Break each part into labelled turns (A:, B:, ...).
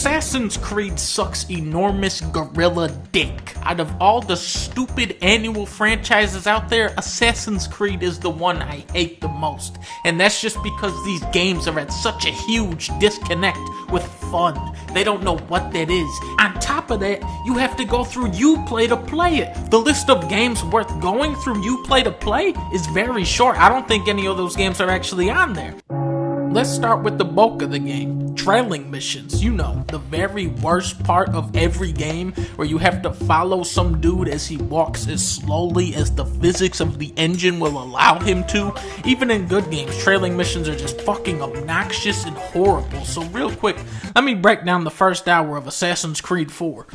A: Assassin's Creed sucks enormous gorilla dick. Out of all the stupid annual franchises out there, Assassin's Creed is the one I hate the most. And that's just because these games are at such a huge disconnect with fun. They don't know what that is. On top of that, you have to go through Uplay to play it. The list of games worth going through Uplay to play is very short. I don't think any of those games are actually on there. Let's start with the bulk of the game. Trailing missions. You know, the very worst part of every game, where you have to follow some dude as he walks as slowly as the physics of the engine will allow him to. Even in good games, trailing missions are just fucking obnoxious and horrible. So real quick, let me break down the first hour of Assassin's Creed 4.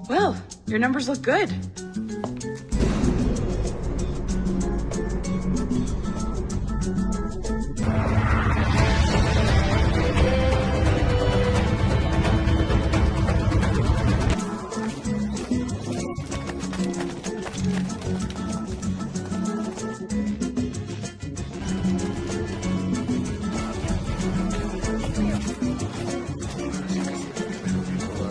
B: Well, your numbers look good.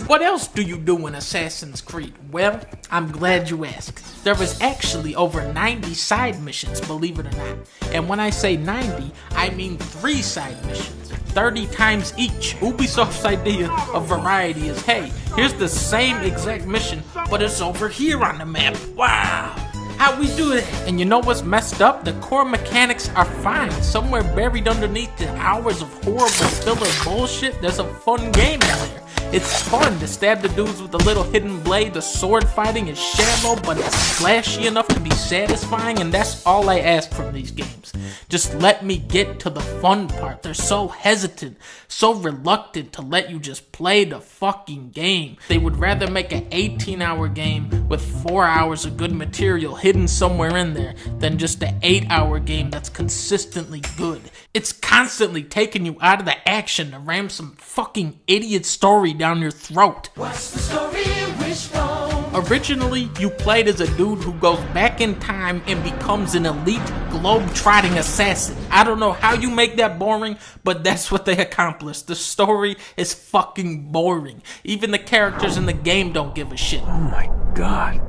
A: What else do you do in Assassin's Creed? Well, I'm glad you asked. There is actually over 90 side missions, believe it or not. And when I say 90, I mean 3 side missions, 30 times each. Ubisoft's idea of variety is, hey, here's the same exact mission, but it's over here on the map. Wow! How we do that? And you know what's messed up? The core mechanics are fine. Somewhere buried underneath the hours of horrible filler bullshit, there's a fun game in there. It's fun to stab the dudes with a little hidden blade. The sword fighting is shallow, but it's flashy enough to be satisfying, and that's all I ask from these games. Just let me get to the fun part. They're so hesitant, so reluctant to let you just play the fucking game. They would rather make an 18-hour game with 4 hours of good material hidden somewhere in there than just an 8-hour game that's consistently good. It's constantly taking you out of the action to ram some fucking idiot story down your throat.
C: What's the story, Wishbone?
A: Originally, you played as a dude who goes back in time and becomes an elite globe-trotting assassin. I don't know how you make that boring, but that's what they accomplished. The story is fucking boring. Even the characters in the game don't give a shit.
D: Oh my god.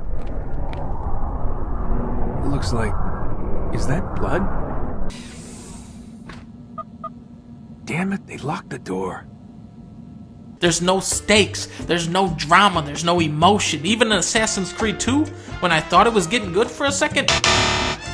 D: It looks like... Is that blood? Damn it, they locked the door.
A: There's no stakes, there's no drama, there's no emotion. Even in Assassin's Creed 2, when I thought it was getting good for a second,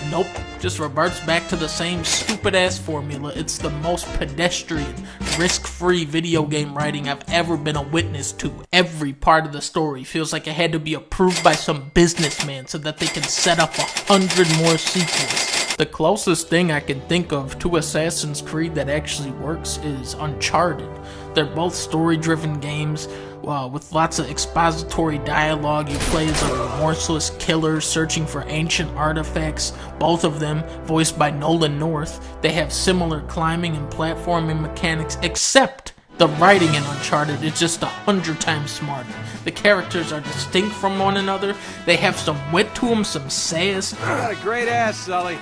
A: nope, just reverts back to the same stupid-ass formula. It's the most pedestrian, risk-free video game writing I've ever been a witness to. Every part of the story feels like it had to be approved by some businessman so that they can set up 100 more sequels. The closest thing I can think of to Assassin's Creed that actually works is Uncharted. They're both story-driven games with lots of expository dialogue. You play as a remorseless killer searching for ancient artifacts, both of them voiced by Nolan North. They have similar climbing and platforming mechanics, except the writing in Uncharted is just 100 times smarter. The characters are distinct from one another. They have some wit to them, some sass.
D: You got a great ass, Sully.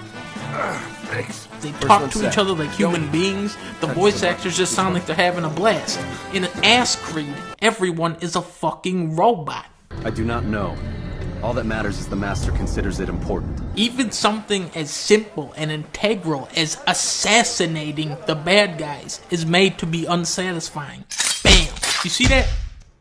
E: Thanks.
A: They talk to each other like human beings. The voice actors just sound like they're having a blast. In an ass Creed, everyone is a fucking robot.
F: I do not know. All that matters is the Master considers it important.
A: Even something as simple and integral as assassinating the bad guys is made to be unsatisfying. Bam! You see that?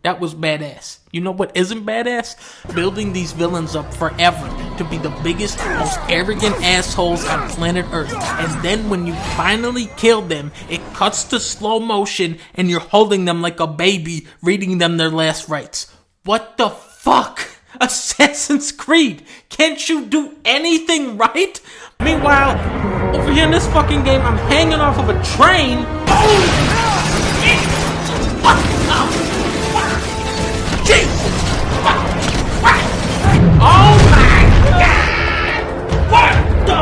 A: That was badass. You know what isn't badass? Building these villains up forever to be the biggest, most arrogant assholes on planet Earth. And then when you finally kill them, it cuts to slow motion and you're holding them like a baby, reading them their last rites. What the fuck? Assassin's Creed, can't you do anything right? Meanwhile, over here in this fucking game, I'm hanging off of a train. Oh my god! What the?